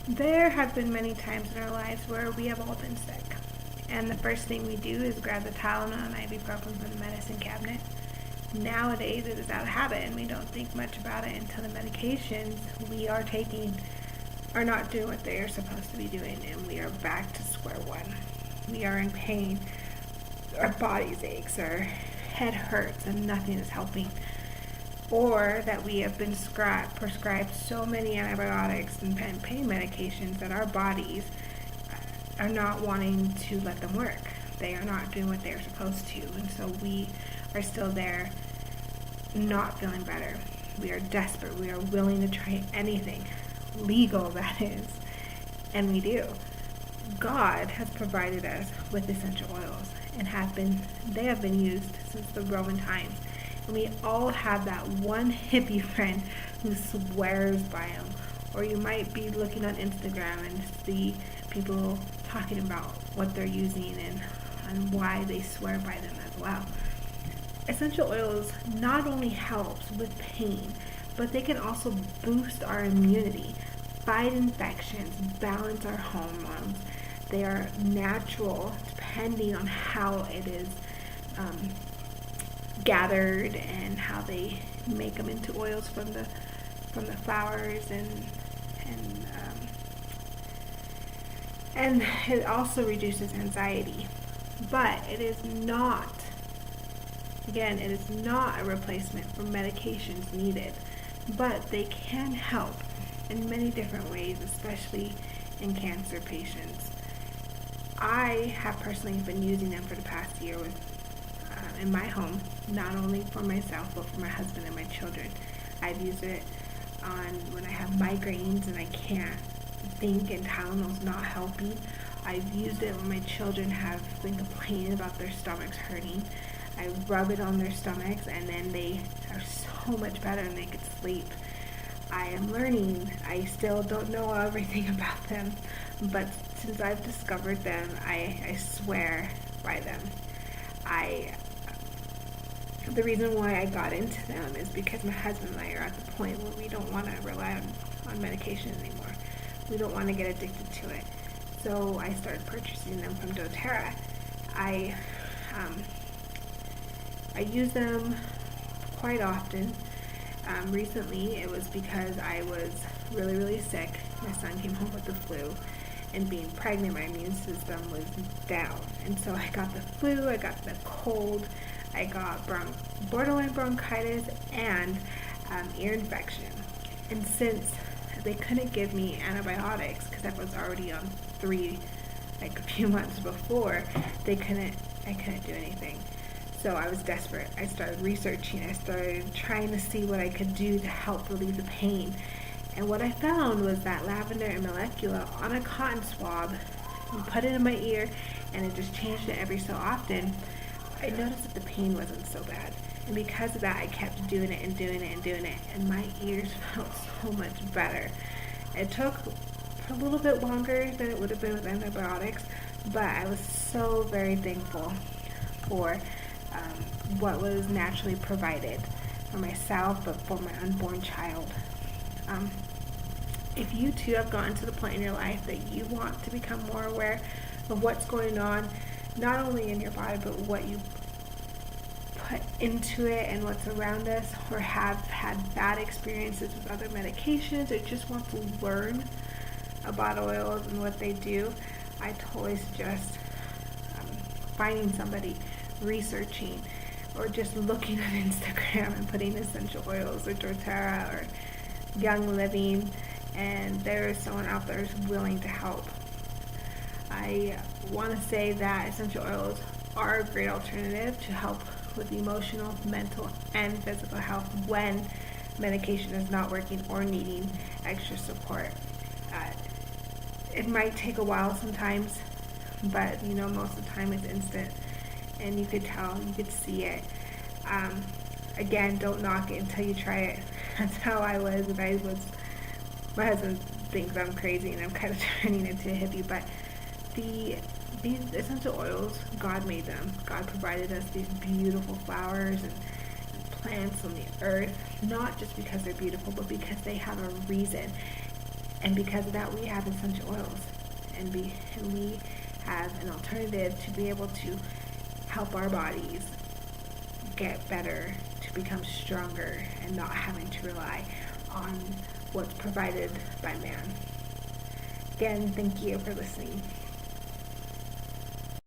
There have been many times in our lives where we have all been sick. And the first thing we do is grab the Tylenol and ibuprofen from the medicine cabinet. Nowadays, it is out of habit, and we don't think much about it until the medications we are taking are not doing what they are supposed to be doing, and we are back to square one. We are in pain, our bodies aches, our head hurts, and nothing is helping. Or that we have been prescribed so many antibiotics and pain medications that our bodies are not wanting to let them work. They are not doing what they're supposed to, and so we are still there, not feeling better. We are desperate. We are willing to try anything, legal that is, and we do. God has provided us with essential oils, and they have been used since the Roman times. And we all have that one hippie friend who swears by them. Or you might be looking on Instagram and see people talking about what they're using and why they swear by them as well. Essential oils not only helps with pain, but they can also boost our immunity, fight infections, balance our hormones. They are natural depending on how it is gathered and how they make them into oils from the flowers, and it also reduces anxiety. But it is not a replacement for medications needed, but they can help in many different ways, especially in cancer patients. I have personally been using them for the past year in my home, not only for myself, but for my husband and my children. I've used it when I have migraines and I can't think and Tylenol's not helping. I've used it when my children have been complaining about their stomachs hurting. I rub it on their stomachs and then they are so much better and they could sleep. I am learning. I still don't know everything about them, but since I've discovered them, I swear by them. The reason why I got into them is because my husband and I are at the point where we don't want to rely on medication anymore. We don't want to get addicted to it. So I started purchasing them from doTERRA. I use them quite often. Recently, it was because I was really, really sick. My son came home with the flu, and being pregnant, my immune system was down. And so I got the flu, I got the cold, I got borderline bronchitis, and ear infection. And since they couldn't give me antibiotics, because I was already on 3, a few months before, I couldn't do anything. So I was desperate. I started researching. I started trying to see what I could do to help relieve the pain. And what I found was that lavender and molecular on a cotton swab, and put it in my ear, and it just changed it every so often. I noticed that the pain wasn't so bad. And because of that, I kept doing it and doing it and doing it, and my ears felt so much better. It took a little bit longer than it would have been with antibiotics, but I was so very thankful for what was naturally provided for myself, but for my unborn child. If you too have gotten to the point in your life that you want to become more aware of what's going on, not only in your body, but what you put into it and what's around us, or have had bad experiences with other medications, or just want to learn about oils and what they do, I totally suggest finding somebody, researching, or just looking at Instagram and putting essential oils or doTERRA or Young Living, and there is someone out there who's willing to help. I want to say that essential oils are a great alternative to help with emotional, mental, and physical health when medication is not working or needing extra support. It might take a while sometimes, but most of the time it's instant, and you could tell, you could see it. Again, don't knock it until you try it. That's how I was, my husband thinks I'm crazy and I'm kind of turning into a hippie, but these essential oils, God made them. God provided us these beautiful flowers and plants on the earth, not just because they're beautiful, but because they have a reason. And because of that, we have essential oils, and we have an alternative to be able to help our bodies get better, to become stronger, and not having to rely on what's provided by man. Again, thank you for listening.